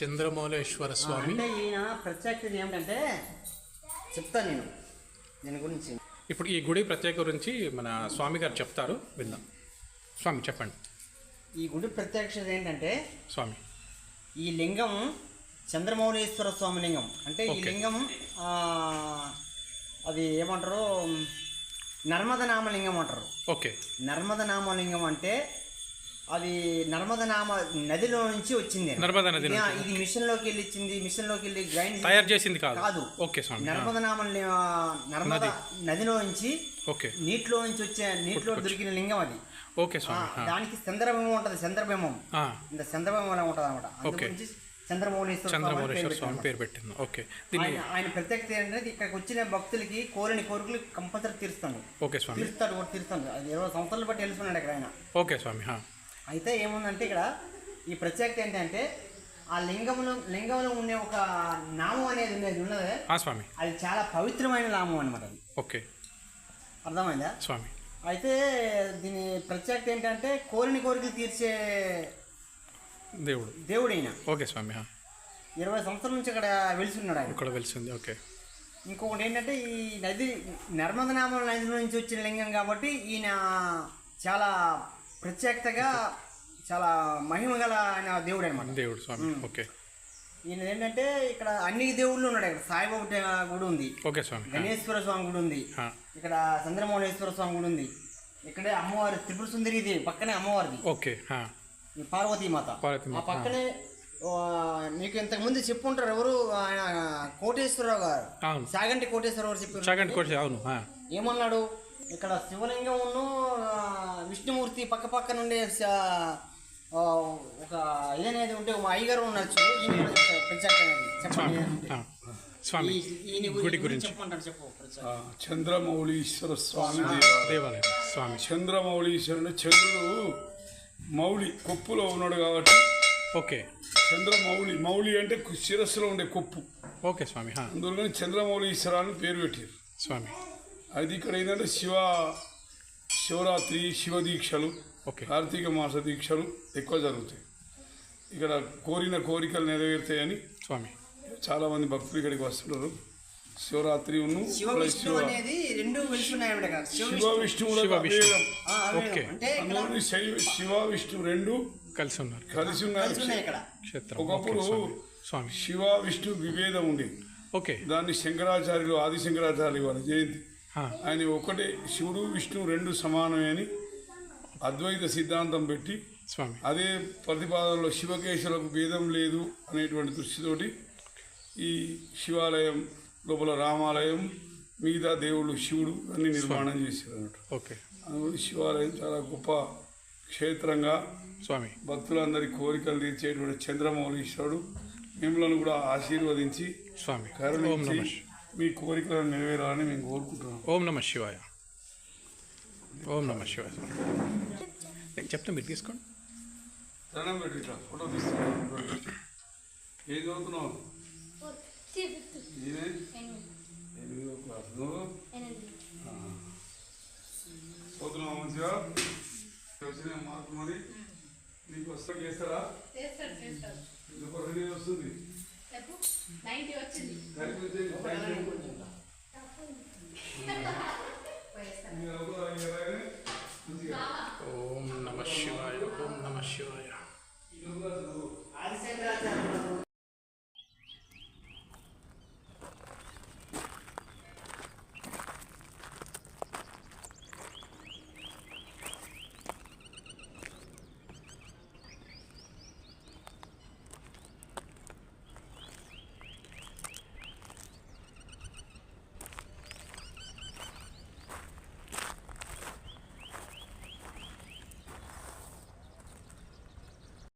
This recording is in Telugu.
చంద్రమౌళేశ్వర స్వామి. అంటే ఈయన ప్రత్యేకత ఏమిటంటే చెప్తాను నేను దీని గురించి. ఇప్పుడు ఈ గుడి ప్రత్యేక గురించి మన స్వామి గారు చెప్తారు, విందాం. స్వామి చెప్పండి. ఈ గుడి ప్రత్యేకత ఏంటంటే స్వామి, ఈ లింగం చంద్రమౌళేశ్వర స్వామి లింగం. అంటే ఈ లింగం అది ఏమంటారు, నర్మదనామ లింగం అంటారు. ఓకే. నర్మదనామ లింగం అంటే అది నర్మదనామ నదిలో నుంచి వచ్చింది. నర్మదా నది ఇది మిషన్లోకి వెళ్ళి ఇచ్చింది, మిషన్లోకి వెళ్ళి గ్రైండ్ తయారు చేసింది కాదు. ఓకే స్వామి. నర్మదనామ నర్మదా నదిలో నుంచి ఓకే నీటిలో నుంచి వచ్చే నీటిలో దొరికిన లింగం అది. ఓకే స్వామి. దానికి చంద్రబింబం ఉంటుంది, చంద్రబింబం ఇంత చంద్రబింబం అలా ఉంటుంది అనమాట. అందుగురించి చంద్రమౌళేశ్వర స్వామి పేరు పెట్టింది. ఓకే. ఆయన ప్రత్యేకత ఏంటంటే ఇక్కడికి వచ్చిన భక్తులకి కోరిన కోరికలు కంపల్సరీ తీరుస్తాడు. ఓకే స్వామి. తీరుస్తాడు. అది 20 సంవత్సరాలు బట్టి తెలుసుకున్నాడు ఇక్కడ ఆయన. ఓకే స్వామి. అయితే ఏముందంటే ఇక్కడ ఈ ప్రత్యేకత ఏంటంటే ఆ లింగంలో ఉండే ఒక నామం అనేది ఉన్నది స్వామి. అది చాలా పవిత్రమైన నామం అనమాట. ఓకే, అర్థమైందా స్వామి? అయితే దీని ప్రత్యేకత ఏంటంటే కోరిన కోరికలు తీర్చే దేవుడు అయినా. ఓకే స్వామి. 20 సంవత్సరాల నుంచి ఇక్కడ వెలిసిన్నాడు ఆయన. ఇక్కడ వెలిసింది. ఓకే. ఇంకొకటి ఏంటంటే ఈ నది నర్మదనామ నది నుంచి వచ్చిన లింగం కాబట్టి ఈయన చాలా ప్రత్యేకతగా చాలా మహిమ గల ఆయన దేవుడు అనమాట. దేవుడు స్వామి. ఓకే. ఈయన ఏంటంటే ఇక్కడ అన్ని దేవుళ్ళు ఉన్నాడు. ఇక్కడ సాయిబాబా గుడి ఉంది. ఓకే స్వామి. గణేశ్వర స్వామి గుడి ఉంది. ఇక్కడ చంద్రమౌళేశ్వర స్వామి గుడి ఉంది. ఇక్కడే అమ్మవారి త్రిపుర సుందరిది పక్కనే అమ్మవారిది. ఓకే. పార్వతీమాత ఆ పక్కనే. మీకు ఇంతకు ముందు చెప్పుంటారు ఎవరు, ఆయన కోటేశ్వరరావు గారు, సాగంటి కోటేశ్వరరావు గారు చెప్పారు. ఏమన్నాడు, ఇక్కడ శివలింగం విష్ణుమూర్తి పక్క పక్క నుండి ఒక ఇదనేది ఉంటే మా అయ్యగారు ఉన్నారు. చంద్రమౌళీశ్వర స్వామి దేవాలయం. స్వామి చంద్రమౌళీశ్వరుడు, చంద్రుడు మౌళి కొప్పులో ఉన్నాడు కాబట్టి ఓకే. మౌళి అంటే శిరస్సులో ఉండే కొప్పు. ఓకే స్వామి. అందులో చంద్రమౌళీశ్వర అని పేరు పెట్టారు స్వామి. అది ఇక్కడ ఏంటంటే శివరాత్రి, శివ దీక్షలు, కార్తీక మాస దీక్షలు ఎక్కువ జరుగుతాయి. ఇక్కడ కోరిన కోరికలు నెరవేరుతాయని స్వామి చాలా మంది భక్తులు ఇక్కడికి వస్తుంటారు. శివరాత్రి శివ విష్ణువు శివ విష్ణు రెండు కలిసి ఉన్నారు. ఒకప్పుడు శివ విష్ణు విభేదం ఉండేది. ఓకే. దాన్ని శంకరాచార్యులు, ఆది శంకరాచార్యులు వారి జయంతి ఆయన ఒకటే శివుడు విష్ణు రెండు సమానమే అని అద్వైత సిద్ధాంతం పెట్టి స్వామి అదే ప్రతిపాదనలో శివకేశవులకు భేదం లేదు అనేటువంటి దృష్టితోటి ఈ శివాలయం లోపల రామాలయం, మిగతా దేవుళ్ళు శివుడు అన్ని నిర్మాణం చేశారు అన్నట్టు. ఓకే. అందువల్ల శివాలయం చాలా గొప్ప క్షేత్రంగా స్వామి భక్తులందరి కోరికలు తీర్చేటువంటి చంద్రమౌళీశ్వరుడు మిమ్మల్ని కూడా ఆశీర్వదించి స్వామి కరుణించి మీ కోరికలను నెరవేరాలని మేము కోరుకుంటున్నాం. ఓం నమః శివాయ. ఓం నమః శివాయ. నేను చెప్తా, మీరు తీసుకోండి. దండం పెట్టి ఇట్లా ఫోటో తీస్తున్నాను. ఏం చదువుతున్నావు? 8వ క్లాస్. నువ్వు పోతున్నావు మంచిగా వచ్చిన మార్కులు మరి నీకు వస్తా చేస్తారా? ఎందుకు వస్తుంది?